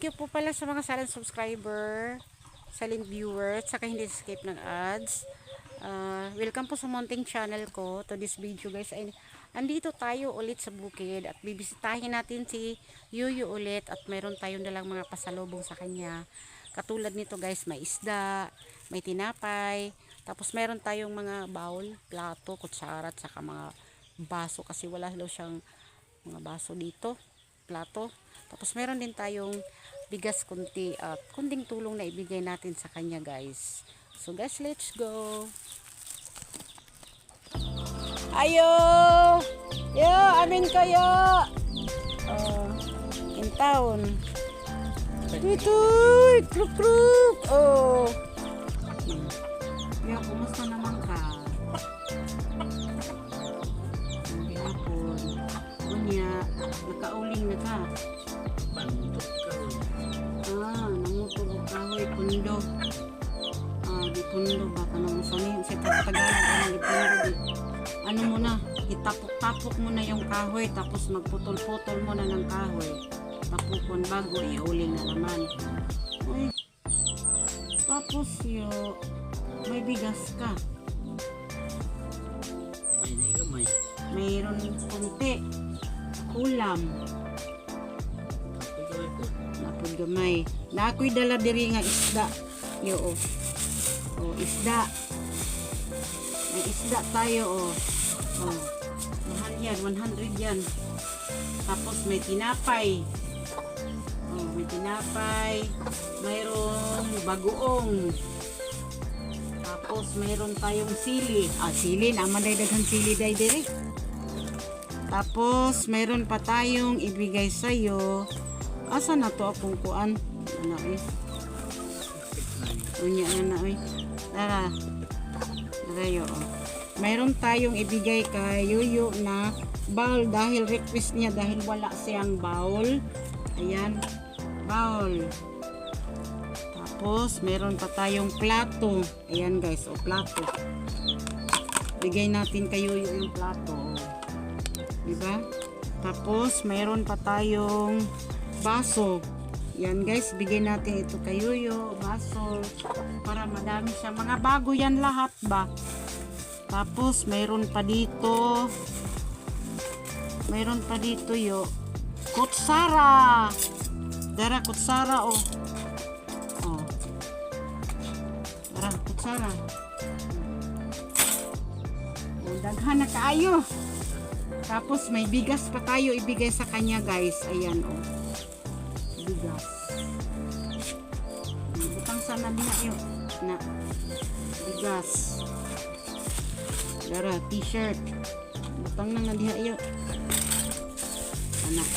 Thank you po pala sa mga silent subscriber, silent viewer, at saka hindi skip ng ads. Welcome po sa Mounting Channel ko. To this video guys, ay andito tayo ulit sa bukid at bibisitahin natin si Yuyu ulit at mayroon tayong dalang mga pasalubong sa kanya. Katulad nito guys, may isda, may tinapay, tapos mayroon tayong mga bowl, plato, kutsara, at saka mga baso kasi wala daw siyang mga baso dito, plato. Tapos meron din tayong bigas kunti at kunting tulong na ibigay natin sa kanya guys. So guys, let's go. Ayo! Yo, amin kayo! In town. Ito! Kruk kruk! Oh! Yo, kumusta naman ka? Hindi hapon. Kunya, nakauling na ka. Namutog ang kahoy, pundo. Di pundo, baka nang usanin. Sa Tagalog, di pundo. Ano muna, itapok-tapok mo na yung kahoy, tapos magputol-putol mo na ng kahoy. Tapukon bago, iuling na naman. Uy, tapos may bigas ka. Mayroon kunti. Ulam. Napod gamay. Na ako'y dala diri nga isda. Yo, isda. May isda tayo, mahal yan, 100 yan. Tapos may tinapay. May tinapay. Mayroong bagoong. Tapos mayroon tayong sili. Sili, naman daghan sili diri. Tapos mayroon pa tayong ibigay sa'yo. Asa na to akong kuan? Ano Unya na Tara. Tara Mayroon tayong ibigay kay Yuyu na bowl dahil request niya dahil wala siyang bowl. Ayan. Bowl. Tapos mayroon pa tayong plato. Ayan guys, plato. Bigay natin kay Yuyu yung plato. Diba? Tapos mayroon pa tayong baso. Yan guys, bigay natin ito kay Yuyu, baso, para madami siya. Mga bago yan lahat ba? Tapos mayroon pa dito kutsara. Dara kutsara Dara kutsara. Daghan na kaayo. Tapos may bigas pa tayo ibigay sa kanya guys. Ayan bigas. Butang sana diha na bigas. Dara t-shirt. Butang na nga diha anak.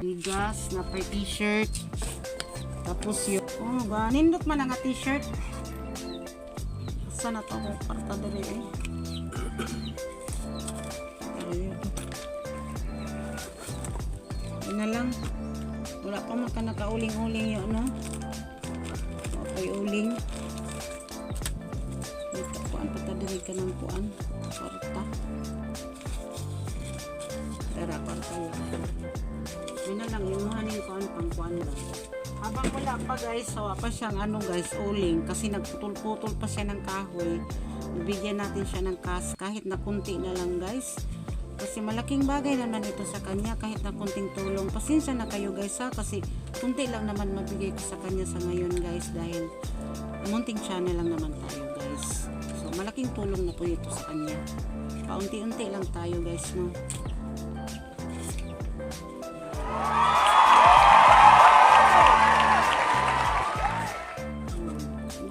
Bigas na per t-shirt. Tapos ganindot man nga t-shirt. Sana to parta diri na lang. Wala pa man ka nakauling-uling yun, no? Okay, uling. Dito, kuan, patadirig ka ng kuan. Kwarta. Tara, kwarta yun. Yun na lang, yung haning kuan, pang kuan lang. Habang wala pa guys, so pa siyang guys, uling. Kasi nagputol-putol pa siya ng kahoy. Bigyan natin siya ng kahit na kunti na lang guys. Kasi malaking bagay naman ito sa kanya kahit na kunting tulong. Pasensya na kayo guys kasi kunti lang naman mabigay ko sa kanya sa ngayon guys dahil Mounting Channel lang naman tayo guys. So malaking tulong na po ito sa kanya. Paunti-unti lang tayo guys, no?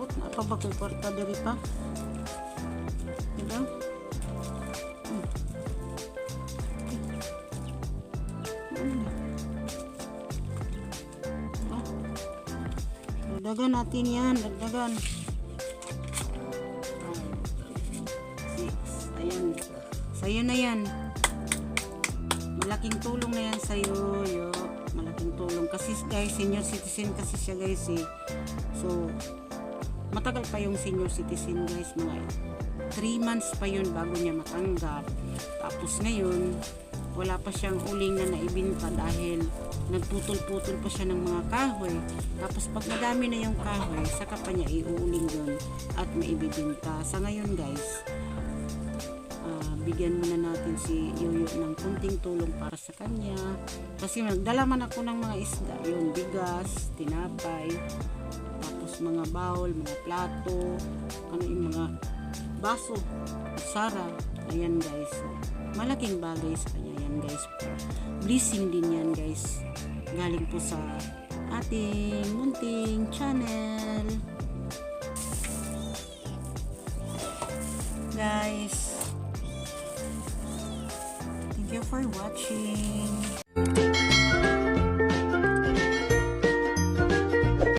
But na pa ba kung kwarta diri pa? Diba? Dagdagan natin yan, dagdagan. Ayan. Sa'yo na yan. Malaking tulong na yan sa'yo. Malaking tulong. Kasi guys, senior citizen kasi siya guys So, matagal pa yung senior citizen guys. Mga 3 months pa yun bago niya matanggap. Tapos ngayon, wala pa siyang uling na naibinta dahil nagputol-putol pa siya ng mga kahoy. Tapos pag madami na yung kahoy, saka pa niya iuuling yun at maibibinta. Sa ngayon guys, bigyan muna natin si Yoyo ng kunting tulong para sa kanya. Kasi nagdala man ako ng mga isda, yun, bigas, tinapay, tapos mga bowl, mga plato, ano yung mga baso, sara. Ayan guys, malaking bagay sa kanya yan guys. Blessing din yan guys, galing po sa ating munting channel guys. Thank you for watching.